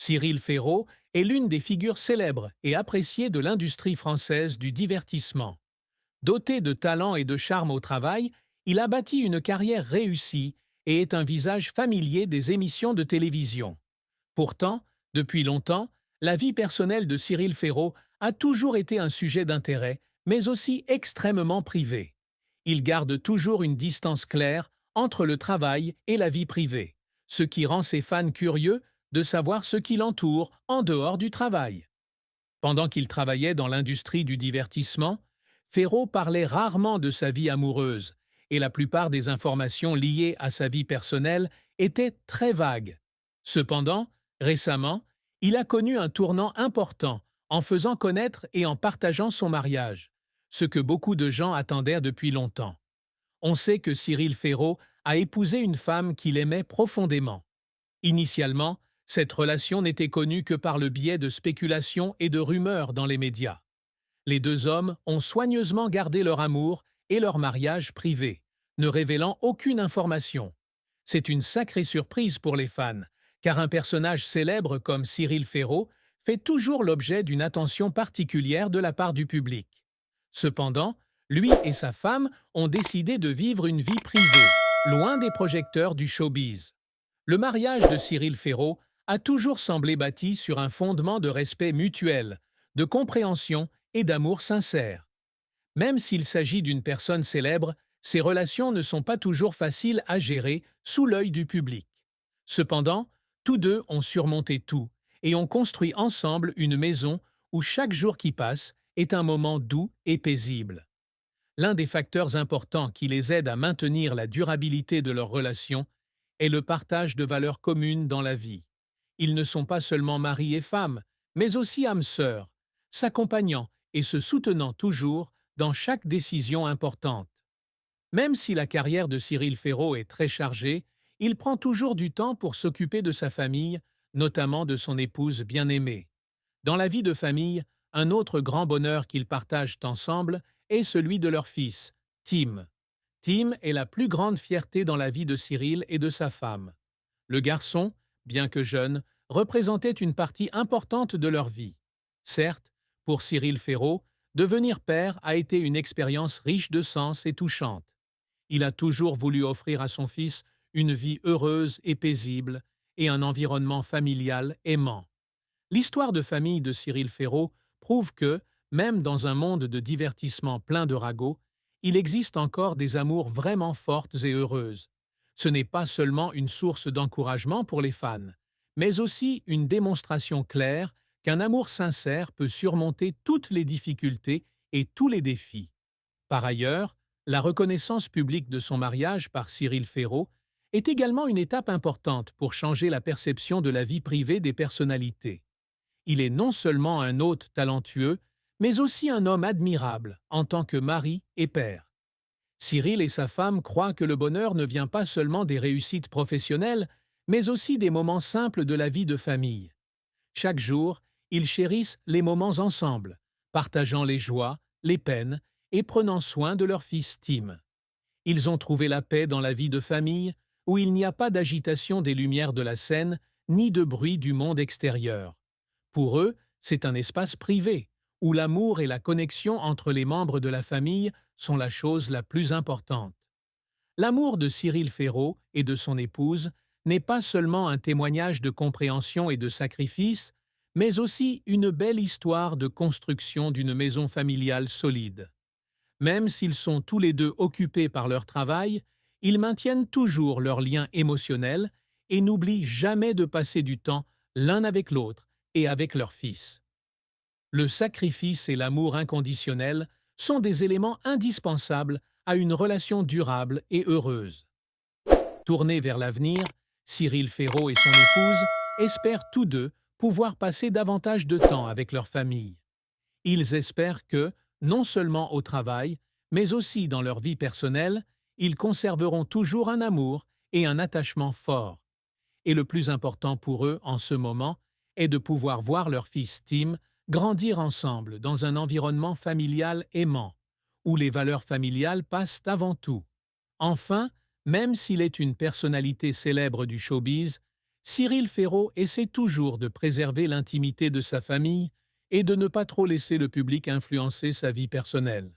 Cyril Ferraud est l'une des figures célèbres et appréciées de l'industrie française du divertissement. Doté de talent et de charme au travail, il a bâti une carrière réussie et est un visage familier des émissions de télévision. Pourtant, depuis longtemps, la vie personnelle de Cyril Ferraud a toujours été un sujet d'intérêt, mais aussi extrêmement privé. Il garde toujours une distance claire entre le travail et la vie privée, ce qui rend ses fans curieux de savoir ce qui l'entoure en dehors du travail. Pendant qu'il travaillait dans l'industrie du divertissement, Ferraud parlait rarement de sa vie amoureuse, et la plupart des informations liées à sa vie personnelle étaient très vagues. Cependant, récemment, il a connu un tournant important en faisant connaître et en partageant son mariage, ce que beaucoup de gens attendaient depuis longtemps. On sait que Cyril Ferraud a épousé une femme qu'il aimait profondément. Initialement, cette relation n'était connue que par le biais de spéculations et de rumeurs dans les médias. Les deux hommes ont soigneusement gardé leur amour et leur mariage privé, ne révélant aucune information. C'est une sacrée surprise pour les fans, car un personnage célèbre comme Cyril Ferraud fait toujours l'objet d'une attention particulière de la part du public. Cependant, lui et sa femme ont décidé de vivre une vie privée, loin des projecteurs du showbiz. Le mariage de Cyril Ferraud a toujours semblé bâti sur un fondement de respect mutuel, de compréhension et d'amour sincère. Même s'il s'agit d'une personne célèbre, ces relations ne sont pas toujours faciles à gérer sous l'œil du public. Cependant, tous deux ont surmonté tout et ont construit ensemble une maison où chaque jour qui passe est un moment doux et paisible. L'un des facteurs importants qui les aide à maintenir la durabilité de leur relation est le partage de valeurs communes dans la vie. Ils ne sont pas seulement mari et femme, mais aussi âmes sœurs, s'accompagnant et se soutenant toujours dans chaque décision importante. Même si la carrière de Cyril Ferraud est très chargée, il prend toujours du temps pour s'occuper de sa famille, notamment de son épouse bien-aimée. Dans la vie de famille, un autre grand bonheur qu'ils partagent ensemble est celui de leur fils, Tim. Tim est la plus grande fierté dans la vie de Cyril et de sa femme. Le garçon, bien que jeune, représentait une partie importante de leur vie. Certes, pour Cyril Ferraud, devenir père a été une expérience riche de sens et touchante. Il a toujours voulu offrir à son fils une vie heureuse et paisible et un environnement familial aimant. L'histoire de famille de Cyril Ferraud prouve que, même dans un monde de divertissement plein de ragots, il existe encore des amours vraiment fortes et heureuses. Ce n'est pas seulement une source d'encouragement pour les fans, mais aussi une démonstration claire qu'un amour sincère peut surmonter toutes les difficultés et tous les défis. Par ailleurs, la reconnaissance publique de son mariage par Cyril Ferraud est également une étape importante pour changer la perception de la vie privée des personnalités. Il est non seulement un hôte talentueux, mais aussi un homme admirable en tant que mari et père. Cyril et sa femme croient que le bonheur ne vient pas seulement des réussites professionnelles, mais aussi des moments simples de la vie de famille. Chaque jour, ils chérissent les moments ensemble, partageant les joies, les peines et prenant soin de leur fils Tim. Ils ont trouvé la paix dans la vie de famille, où il n'y a pas d'agitation des lumières de la scène, ni de bruit du monde extérieur. Pour eux, c'est un espace privé, où l'amour et la connexion entre les membres de la famille sont la chose la plus importante. L'amour de Cyril Ferraud et de son épouse n'est pas seulement un témoignage de compréhension et de sacrifice, mais aussi une belle histoire de construction d'une maison familiale solide. Même s'ils sont tous les deux occupés par leur travail, ils maintiennent toujours leur lien émotionnel et n'oublient jamais de passer du temps l'un avec l'autre et avec leur fils. Le sacrifice et l'amour inconditionnel sont des éléments indispensables à une relation durable et heureuse. Tournés vers l'avenir, Cyril Ferraud et son épouse espèrent tous deux pouvoir passer davantage de temps avec leur famille. Ils espèrent que, non seulement au travail, mais aussi dans leur vie personnelle, ils conserveront toujours un amour et un attachement forts. Et le plus important pour eux en ce moment est de pouvoir voir leur fils Tim grandir ensemble dans un environnement familial aimant, où les valeurs familiales passent avant tout. Enfin, même s'il est une personnalité célèbre du showbiz, Cyril Ferraud essaie toujours de préserver l'intimité de sa famille et de ne pas trop laisser le public influencer sa vie personnelle.